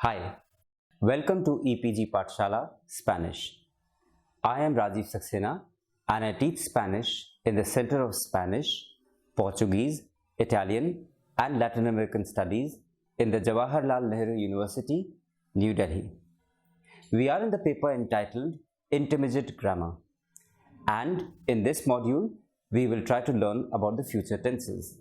Hi, welcome to EPG Pathshala Spanish. I am Rajiv Saxena and I teach Spanish in the Center of Spanish, Portuguese, Italian and Latin American Studies in the Jawaharlal Nehru University, New Delhi. We are in the paper entitled Intermediate Grammar, and in this module we will try to learn about the future tenses.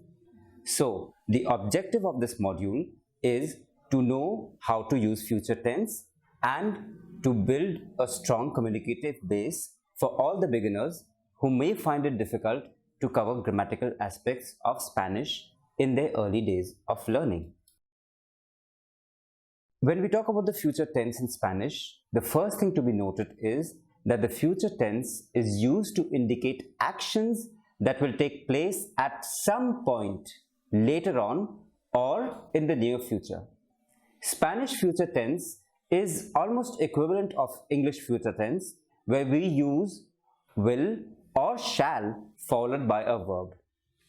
So, the objective of this module is to know how to use future tense and to build a strong communicative base for all the beginners who may find it difficult to cover grammatical aspects of Spanish in their early days of learning. When we talk about the future tense in Spanish, the first thing to be noted is that the future tense is used to indicate actions that will take place at some point later on or in the near future. Spanish future tense is almost equivalent of English future tense, where we use will or shall followed by a verb.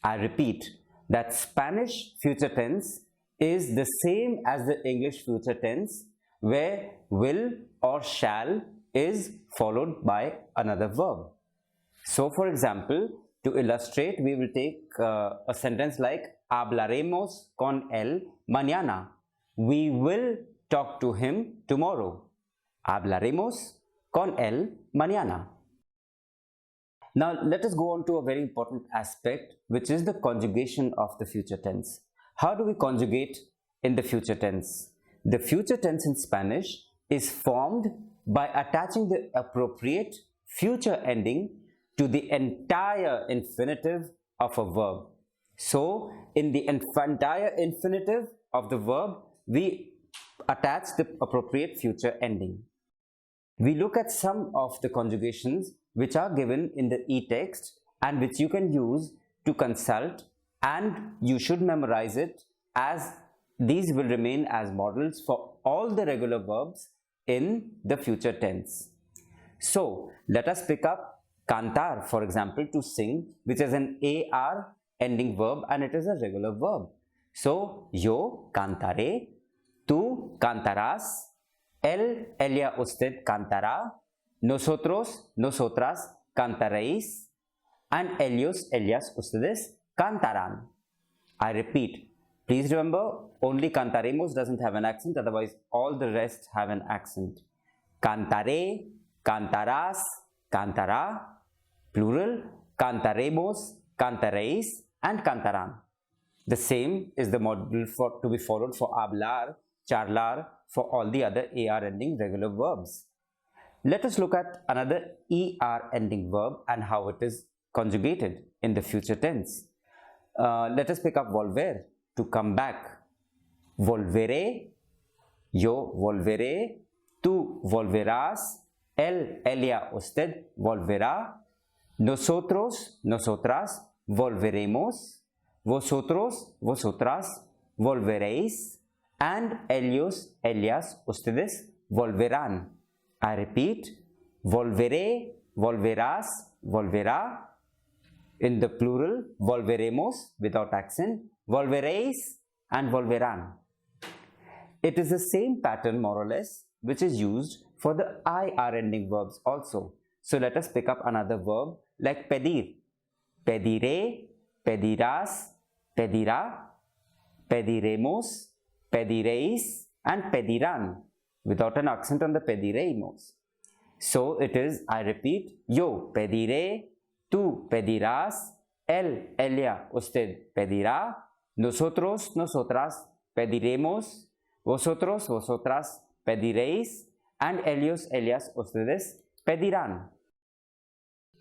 I repeat that Spanish future tense is the same as the English future tense, where will or shall is followed by another verb. So for example, to illustrate, we will take a sentence like hablaremos con él mañana. We will talk to him tomorrow. Hablaremos con él mañana. Now let us go on to a very important aspect, which is the conjugation of the future tense. How do we conjugate in the future tense? The future tense in Spanish is formed by attaching the appropriate future ending to the entire infinitive of a verb. So in the entire infinitive of the verb, we attach the appropriate future ending. We look at some of the conjugations which are given in the e-text and which you can use to consult, and you should memorize it, as these will remain as models for all the regular verbs in the future tense. So let us pick up cantar, for example, to sing, which is an AR ending verb and it is a regular verb. So, yo cantaré, tú cantarás, él, ella, usted cantará, nosotros, nosotras cantaréis, and ellos, ellas, ustedes cantarán. I repeat, please remember, only cantaremos doesn't have an accent, otherwise all the rest have an accent. Cantaré, cantarás, cantará, plural, cantaremos, cantaréis, and cantarán. The same is the model to be followed for hablar, charlar, for all the other AR ending regular verbs. Let us look at another ER ending verb and how it is conjugated in the future tense. Let us pick up volver, to come back. Volveré, yo volveré, tú volverás, él, ella, usted volverá, nosotros, nosotras volveremos, vosotros, vosotras volveréis, and ellos, ellas, ustedes volverán. I repeat, volveré, volverás, volverá. In the plural, volveremos without accent, volveréis and volverán. It is the same pattern more or less which is used for the IR ending verbs also. So let us pick up another verb like pedir. Pediré, pedirás, pedirá, pediremos, pediréis, and pedirán, without an accent on the pediremos. So it is, I repeat, yo pediré, tú pedirás, él, ella, usted pedirá, nosotros, nosotras pediremos, vosotros, vosotras pediréis, and ellos, ellas, ustedes pedirán.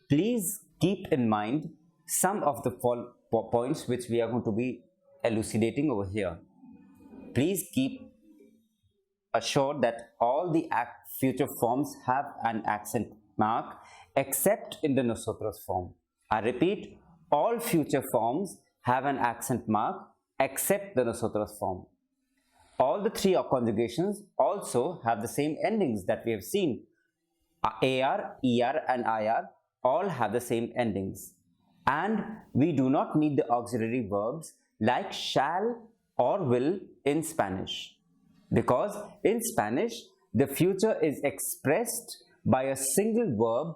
Please keep in mind some of the points which we are going to be elucidating over here. Please keep assured that all the future forms have an accent mark except in the nosotros form. I repeat, all future forms have an accent mark except the nosotros form. All the three conjugations also have the same endings that we have seen. AR, ER and IR all have the same endings. And we do not need the auxiliary verbs like shall or will in Spanish. Because in Spanish, the future is expressed by a single verb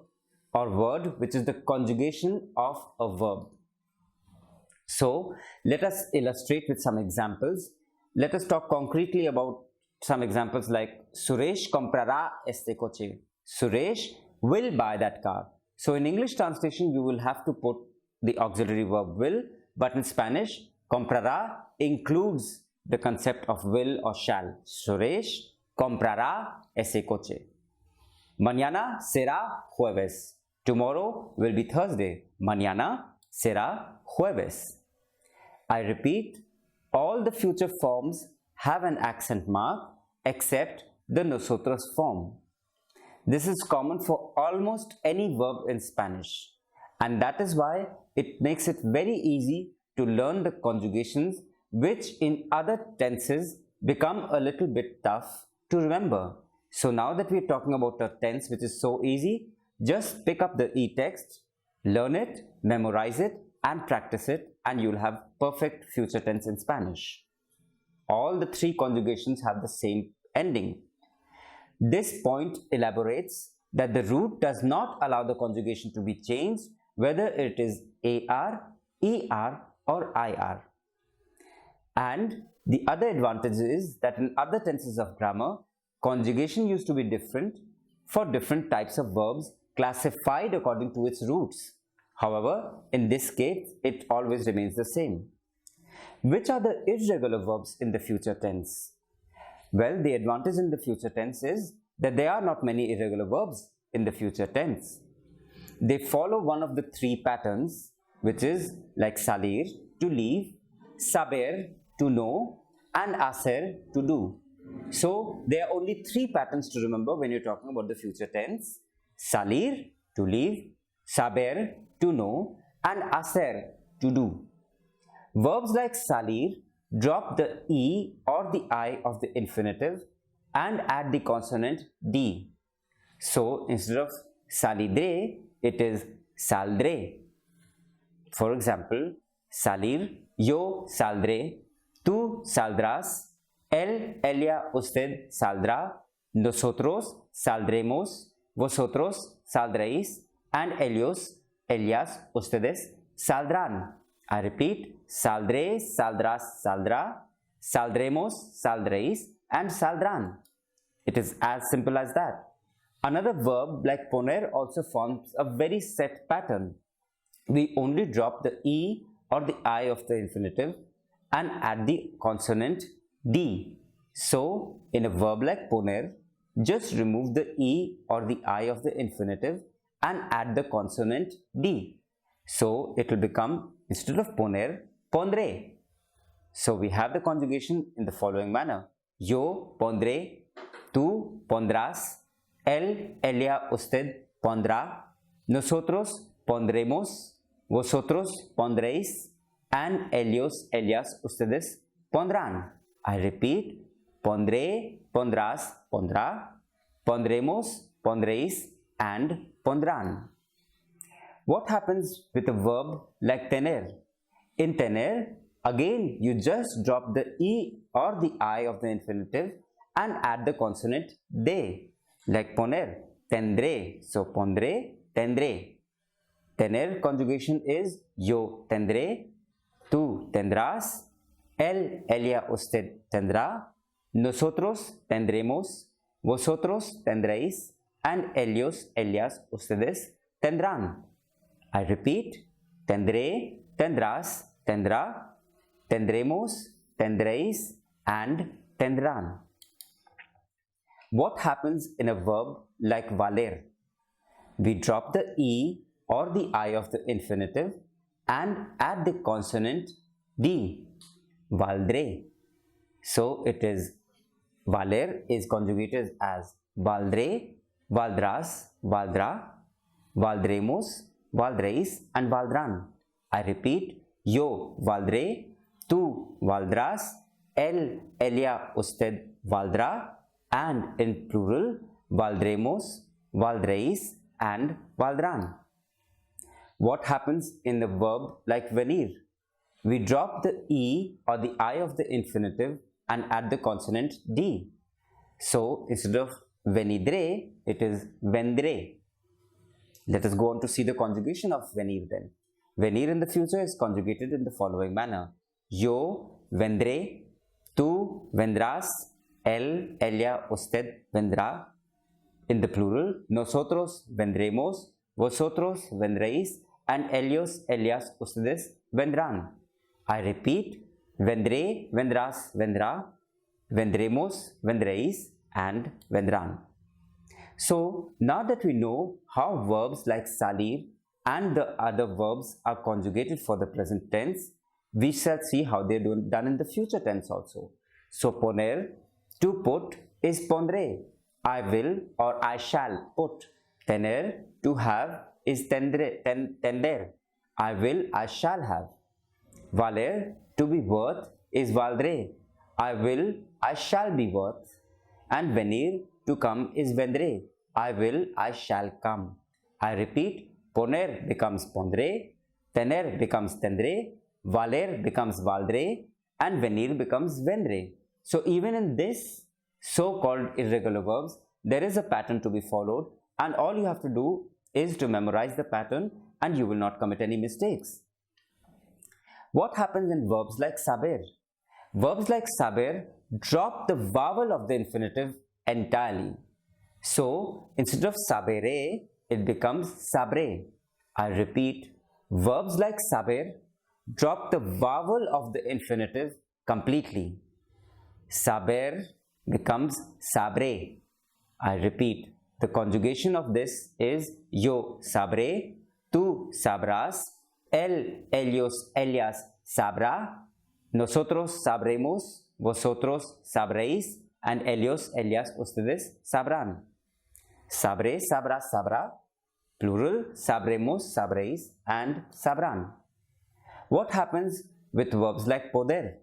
or word, which is the conjugation of a verb. So let us illustrate with some examples. Let us talk concretely about some examples like Suresh comprará este coche. Suresh will buy that car. So in English translation, you will have to put the auxiliary verb will, but in Spanish, comprará includes the concept of will or shall. Suresh comprará ese coche. Mañana será jueves. Tomorrow will be Thursday. Mañana será jueves. I repeat, all the future forms have an accent mark except the nosotros form. This is common for almost any verb in Spanish, and that is why it makes it very easy to learn the conjugations, which in other tenses become a little bit tough to remember. So now that we are talking about a tense which is so easy, just pick up the e-text, learn it, memorize it, and practice it, and you'll have perfect future tense in Spanish. All the three conjugations have the same ending. This point elaborates that the root does not allow the conjugation to be changed, whether it is AR, ER, or IR. And the other advantage is that in other tenses of grammar, conjugation used to be different for different types of verbs classified according to its roots. However, in this case, it always remains the same. Which are the irregular verbs in the future tense? Well, the advantage in the future tense is that there are not many irregular verbs in the future tense. They follow one of the three patterns, which is like salir, to leave, saber, to know, and hacer, to do. So, there are only three patterns to remember when you're talking about the future tense: salir, to leave, saber, to know, and hacer, to do. Verbs like salir drop the E or the I of the infinitive and add the consonant D. So, instead of salidre, it is saldré. For example, salir, yo saldré, tú saldrás, él, ella, usted saldrá, nosotros saldremos, vosotros saldréis, and ellos, ellas, ustedes saldrán. I repeat, saldré, saldrás, saldrá, saldremos, saldréis, and saldrán. It is as simple as that. Another verb like poner also forms a very set pattern. We only drop the E or the I of the infinitive and add the consonant D. So, in a verb like poner, just remove the E or the I of the infinitive and add the consonant D. So, it will become, instead of poner, pondré. So, we have the conjugation in the following manner. Yo pondré, tú pondrás, él, ella, usted pondrá, nosotros pondremos, vosotros pondréis, and ellos, ellas, ustedes pondrán. I repeat, pondré, pondrás, pondrá, pondremos, pondréis, and pondrán. What happens with a verb like tener? In tener, again you just drop the E or the I of the infinitive and add the consonant de, like poner, tendré. So pondré, tendré. Tener conjugation is yo tendré, tú tendrás, él, ella, usted tendrá, nosotros tendremos, vosotros tendréis, and ellos, ellas, ustedes tendrán. I repeat, tendré, tendrás, tendrá, tendremos, tendréis, and tendrán. What happens in a verb like valer? We drop the E or the I of the infinitive and add the consonant D, valdré. So it is, valer is conjugated as valdré, valdrás, valdrá, valdremos, valdréis, and valdrán. I repeat, yo valdré, tú valdrás, él, ella, usted valdrá, and in plural, valdremos, valdréis, and valdrán. What happens in the verb like venir? We drop the E or the I of the infinitive and add the consonant D. So instead of venidre, it is vendré. Let us go on to see the conjugation of venir then. Venir in the future is conjugated in the following manner. Yo vendré, tú vendrás, él, ella, usted vendrá. In the plural, nosotros vendremos, vosotros vendréis, and ellos, ellas, ustedes vendrán. I repeat, vendré, vendrás, vendrá, vendremos, vendréis, and vendrán. So now that we know how verbs like salir and the other verbs are conjugated for the present tense, we shall see how they are done in the future tense also. So poner, to put, is pondré. I will or I shall put. Tener, to have, is tender. I will, I shall have. Valer, to be worth, is valdré. I will, I shall be worth. And venir, to come, is vendré. I will, I shall come. I repeat, poner becomes pondré, tener becomes tendré, valer becomes valdré, and venir becomes vendré. So even in this so-called irregular verbs, there is a pattern to be followed, and all you have to do is to memorize the pattern and you will not commit any mistakes. What happens in verbs like saber? Verbs like saber drop the vowel of the infinitive entirely. So instead of sabere, it becomes sabre. I repeat, verbs like saber drop the vowel of the infinitive completely. Saber becomes sabre. I repeat, the conjugation of this is yo sabré, tú sabrás, él, ellos, ellas sabrá, nosotros sabremos, vosotros sabréis, and ellos, ellas, ustedes sabrán. Sabré, sabrá, sabrá, plural, sabremos, sabréis, and sabrán. What happens with verbs like poder?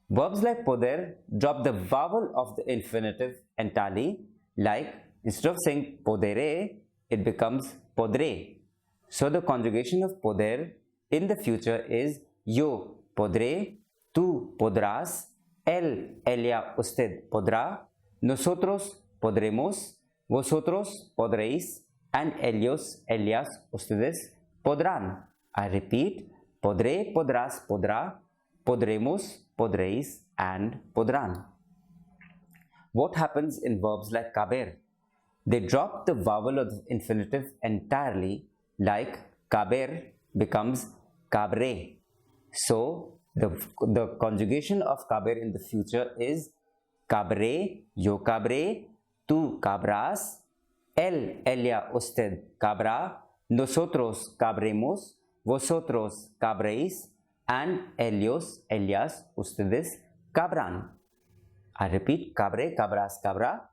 Verbs like poder drop the vowel of the infinitive entirely, like instead of saying podere, it becomes podré. So the conjugation of poder in the future is yo podré, tú podrás, él, ella, usted podrá, nosotros podremos, vosotros podréis, and ellos, ellas, ustedes podrán. I repeat, podré, podrás, podrá, podremos, podréis, and podrán. What happens in verbs like caber? They drop the vowel of the infinitive entirely, like caber becomes cabré. So the conjugation of caber in the future is cabré, yo cabré, tú cabrás, él, ella, usted cabrá, nosotros cabremos, vosotros cabréis, and ellos, ellas, ustedes cabrán. I repeat, cabré, cabrás, cabrá,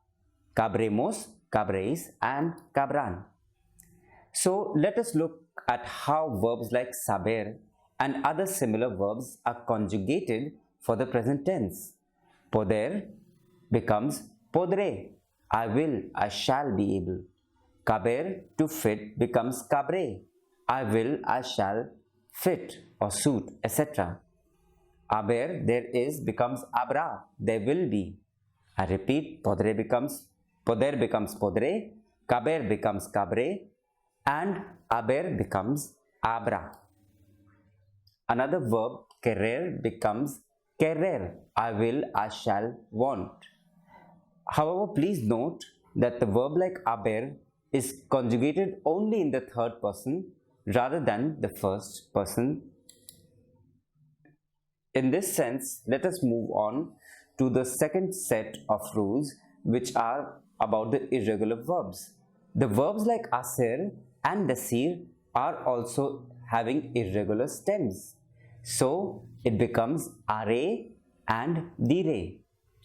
cabremos, cabréis, and cabrán. So let us look at how verbs like saber and other similar verbs are conjugated for the present tense. Poder becomes podré. I will, I shall be able. Caber, to fit, becomes cabré. I will, I shall fit or suit, etc. Aber, there is, becomes abra, there will be. I repeat, poder becomes podré, caber becomes cabré, and aber becomes abra. Another verb, querer, becomes querer. I will, I shall, want. However, please note that the verb like aber is conjugated only in the third person rather than the first person. In this sense, let us move on to the second set of rules, which are about the irregular verbs. The verbs like aser and desir are also having irregular stems. So it becomes are and dire.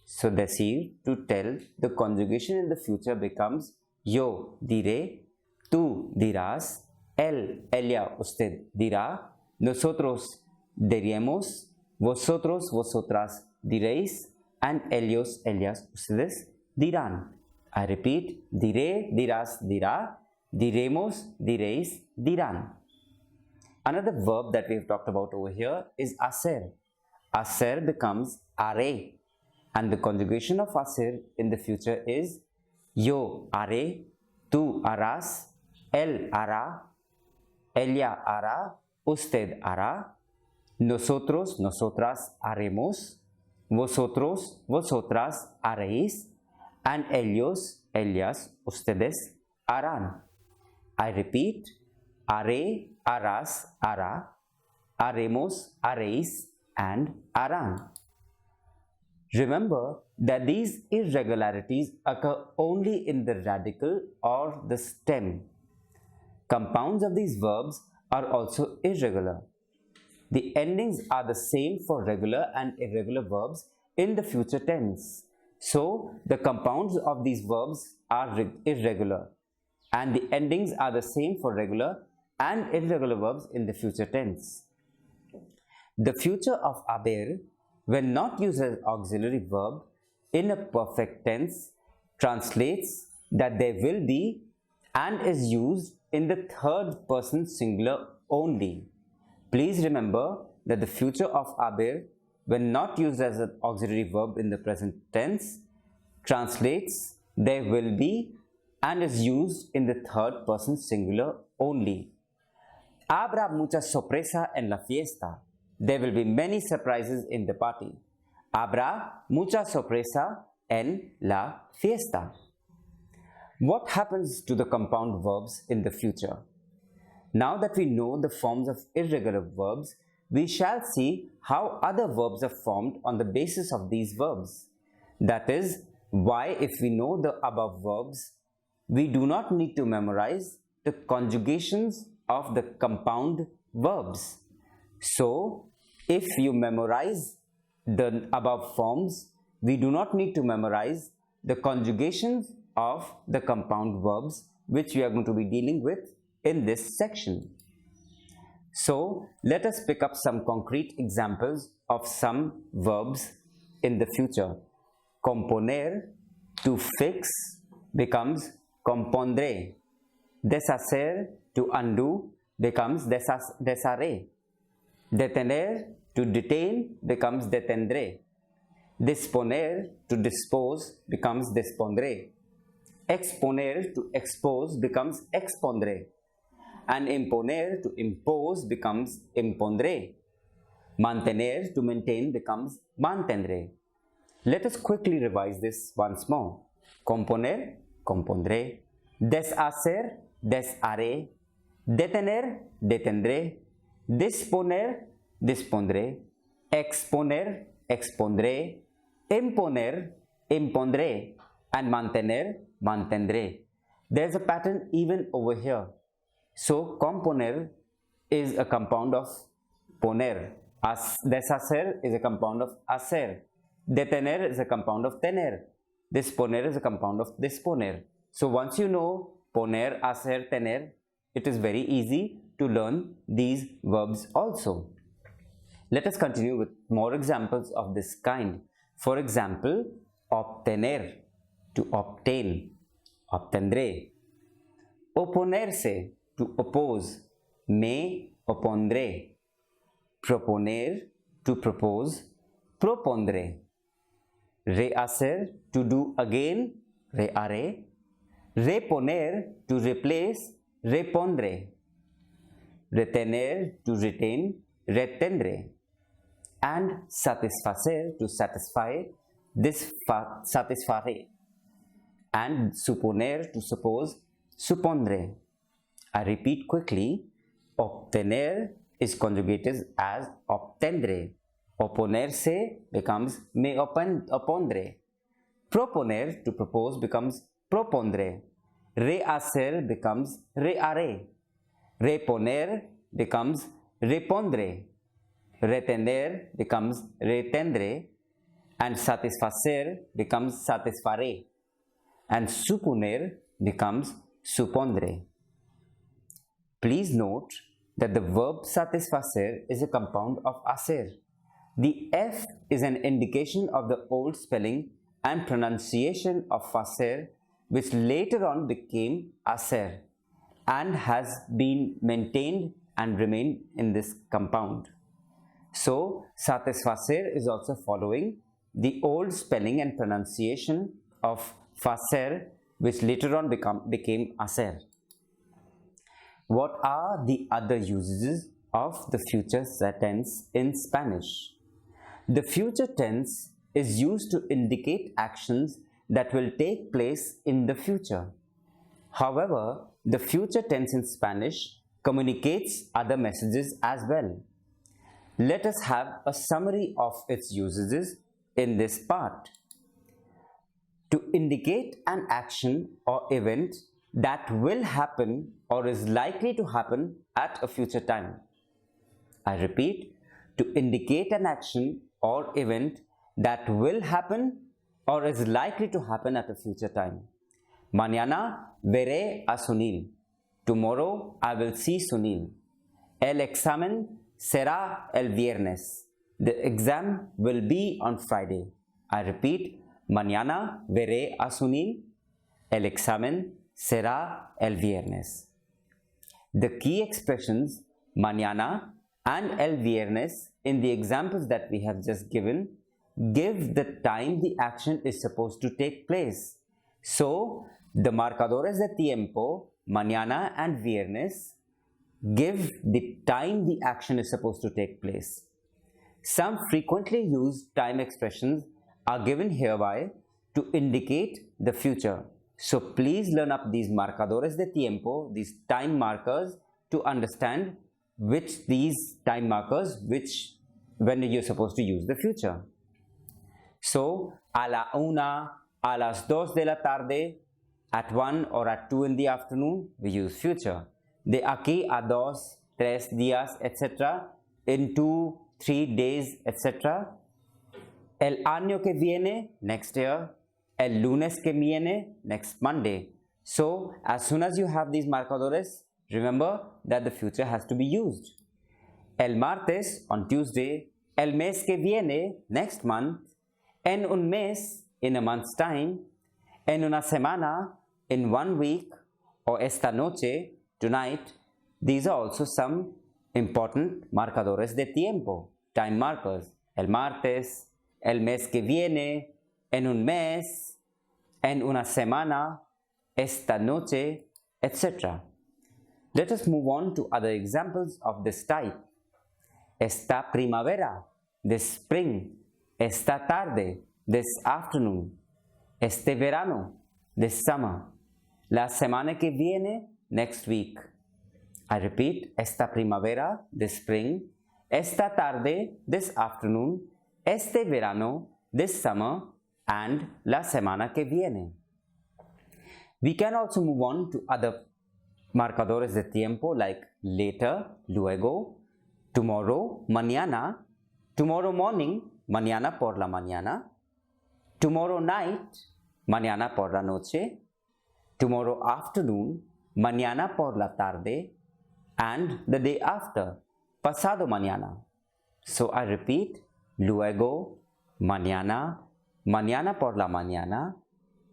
So desir, to tell, the conjugation in the future becomes yo diré, tú dirás, él, ella, usted dirá, nosotros diríamos, vosotros, vosotras diréis, and ellos, ellas, ustedes dirán. I repeat, diré, dirás, dirá, diremos, diréis, dirán. Another verb that we have talked about over here is hacer. Hacer becomes haré, And the conjugation of hacer in the future is yo haré, tú harás, él hará, ella hará, usted hará, nosotros, nosotras haremos, vosotros, vosotras haréis, and ellos, ellas, ustedes harán. I repeat, haré, harás, hará, haremos, haréis, and harán. Remember that these irregularities occur only in the radical or the stem. Compounds of these verbs are also irregular. The endings are the same for regular and irregular verbs in the future tense. So, the compounds of these verbs are irregular, and the endings are the same for regular and irregular verbs in the future tense. The future of haber, when not used as auxiliary verb in a perfect tense, translates that there will be and is used in the third person singular only. Please remember that the future of haber, when not used as an auxiliary verb in the present tense, translates there will be and is used in the third person singular only. Habrá mucha sorpresa en la fiesta. There will be many surprises in the party. Habrá mucha sorpresa en la fiesta. What happens to the compound verbs in the future? Now that we know the forms of irregular verbs, we shall see how other verbs are formed on the basis of these verbs. That is why, if we know the above verbs, we do not need to memorize the conjugations of the compound verbs. So, if you memorize the above forms, we do not need to memorize the conjugations of the compound verbs which we are going to be dealing with in this section. So, let us pick up some concrete examples of some verbs in the future. Componer, to fix, becomes compondré. Deshacer, to undo, becomes desharé. Detener, to detain, becomes detendré. Disponer, to dispose, becomes dispondré. Exponer, to expose, becomes expondré. And imponer, to impose, becomes impondré. Mantener, to maintain, becomes mantendré. Let us quickly revise this once more. Componer, compondré. Deshacer, desharé. Detener, detendré. Disponer, dispondré. Exponer, expondré. Imponer, impondré. And mantener, mantendré. There's a pattern even over here. So, componer is a compound of poner. Deshacer is a compound of hacer. Detener is a compound of tener. Disponer is a compound of disponer. So, once you know poner, hacer, tener, it is very easy to learn these verbs also. Let us continue with more examples of this kind. For example, obtener, to obtain, obtendré. Oponerse, to oppose, me opondré. Proponer, to propose, propondré. Rehacer, to do again, reharé. Reponer, to replace, repondré. Retener, to retain, retendré. And satisfacer, to satisfy, satisfaré. And suponer, to suppose, supondré. I repeat quickly, obtener is conjugated as obtendré. Oponerse becomes me opondré. Proponer, to propose, becomes propondré. Rehacer becomes reharé. Reponer becomes repondré. Retener becomes retendré. And satisfacer becomes satisfaré. And suponer becomes supondré. Please note that the verb satisfacer is a compound of hacer. The F is an indication of the old spelling and pronunciation of facer, which later on became hacer and has been maintained and remained in this compound. So, satisfacer is also following the old spelling and pronunciation of facer, which later on became hacer. What are the other usages of the future tense in Spanish? The future tense is used to indicate actions that will take place in the future. However, the future tense in Spanish communicates other messages as well. Let us have a summary of its usages in this part. To indicate an action or event that will happen or is likely to happen at a future time. I repeat, to indicate an action or event that will happen or is likely to happen at a future time. Mañana veré a Sunil. Tomorrow I will see Sunil. El examen será el viernes. The exam will be on Friday. I repeat, mañana veré a Sunil. El examen será el viernes. The key expressions mañana and el viernes in the examples that we have just given give the time the action is supposed to take place. So, the marcadores de tiempo, mañana and viernes, give the time the action is supposed to take place. Some frequently used time expressions are given hereby to indicate the future. So please learn up these marcadores de tiempo, these time markers, to understand which these time markers, when you're supposed to use the future. So, a la una, a las 2 de la tarde, at 1 or at 2 in the afternoon, we use future. De aquí a 2, 3 días, etc. In 2, 3 days, etc. El año que viene, next year. El lunes que viene, next Monday. So, as soon as you have these marcadores, remember that the future has to be used. El martes, on Tuesday. El mes que viene, next month. En un mes, in a month's time. En una semana, in 1 week. Or esta noche, tonight. These are also some important marcadores de tiempo, time markers. El martes, el mes que viene, en un mes, en una semana, esta noche, etc. Let us move on to other examples of this type. Esta primavera, this spring. Esta tarde, this afternoon. Este verano, this summer. La semana que viene, next week. I repeat, esta primavera, this spring. Esta tarde, this afternoon. Este verano, this summer. And la semana que viene. We can also move on to other marcadores de tiempo like later, luego, tomorrow, mañana, tomorrow morning, mañana por la mañana, tomorrow night, mañana por la noche, tomorrow afternoon, mañana por la tarde, and the day after, pasado mañana. So I repeat, luego, mañana, mañana por la mañana,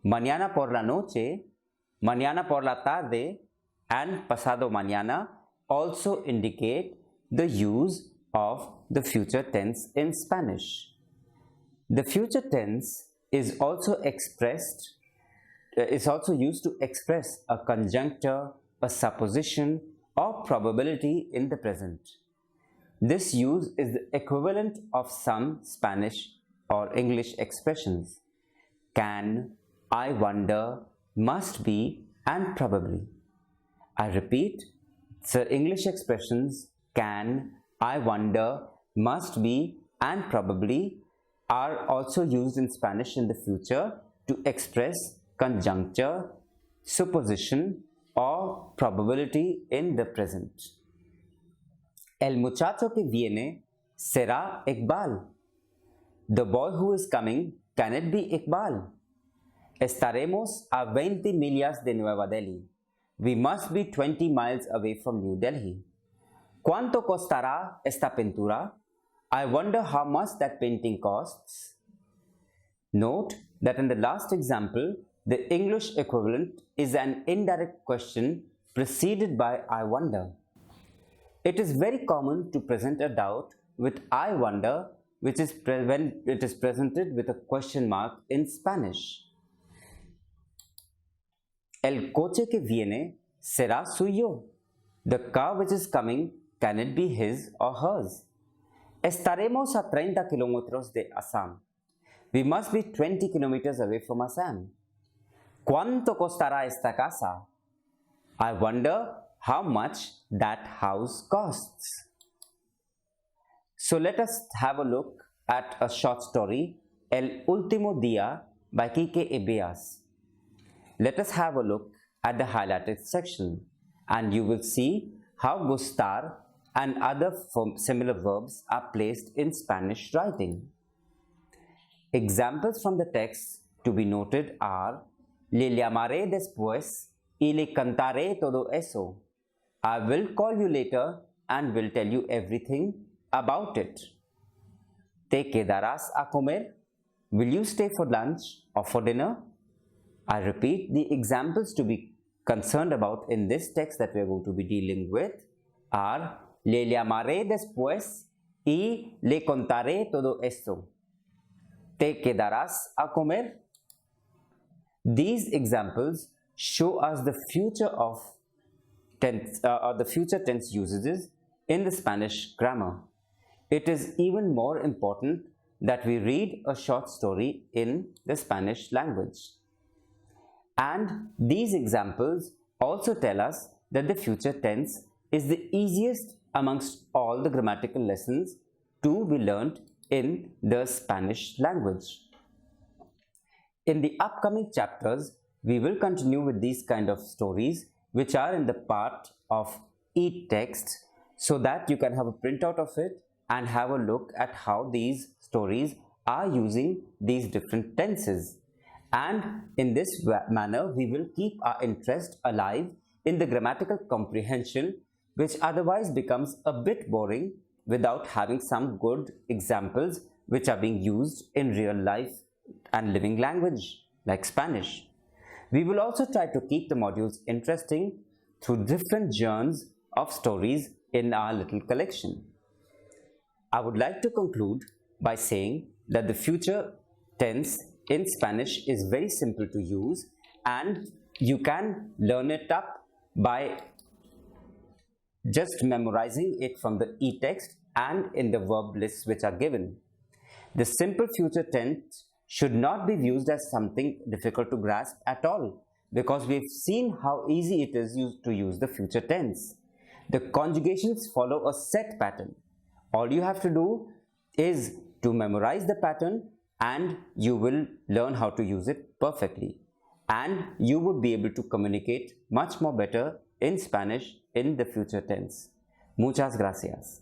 mañana por la noche, mañana por la tarde, and pasado mañana also indicate the use of the future tense in Spanish. The future tense is also used to express a conjuncture, a supposition, or probability in the present. This use is the equivalent of some Spanish or English expressions. Can, I wonder, must be, and probably. I repeat, the English expressions can, I wonder, must be, and probably are also used in Spanish in the future to express conjuncture, supposition, or probability in the present. El muchacho que viene será Iqbal. The boy who is coming, can it be Iqbal? Estaremos a 20 millas de Nueva Delhi. We must be 20 miles away from New Delhi. ¿Cuánto costará esta pintura? I wonder how much that painting costs. Note that in the last example, the English equivalent is an indirect question preceded by I wonder. It is very common to present a doubt with I wonder which is when it is presented with a question mark in Spanish. El coche que viene será suyo. The car which is coming, can it be his or hers? Estaremos a 30 kilómetros de Assam. We must be 20 kilometers away from Assam. ¿Cuánto costará esta casa? I wonder how much that house costs. So let us have a look at a short story, El Último Día by Quique Ebeas. Let us have a look at the highlighted section, and you will see how gustar and other similar verbs are placed in Spanish writing. Examples from the text to be noted are Le llamaré después y le cantaré todo eso. I will call you later and will tell you everything about it. ¿Te quedarás a comer? Will you stay for lunch or for dinner? I repeat, the examples to be concerned about in this text that we are going to be dealing with are Le llamaré después y le contaré todo esto. ¿Te quedarás a comer? These examples show us the future of the future tense usages in the Spanish grammar. It is even more important that we read a short story in the Spanish language. And these examples also tell us that the future tense is the easiest amongst all the grammatical lessons to be learned in the Spanish language. In the upcoming chapters, we will continue with these kind of stories which are in the part of e-text, so that you can have a printout of it and have a look at how these stories are using these different tenses. And in this manner, we will keep our interest alive in the grammatical comprehension, which otherwise becomes a bit boring without having some good examples which are being used in real life and living language like Spanish. We will also try to keep the modules interesting through different genres of stories in our little collection. I would like to conclude by saying that the future tense in Spanish is very simple to use, and you can learn it up by just memorizing it from the e-text and in the verb lists which are given. The simple future tense should not be viewed as something difficult to grasp at all, because we've seen how easy it is to use the future tense. The conjugations follow a set pattern. All you have to do is to memorize the pattern and you will learn how to use it perfectly. And you would be able to communicate much more better in Spanish in the future tense. Muchas gracias.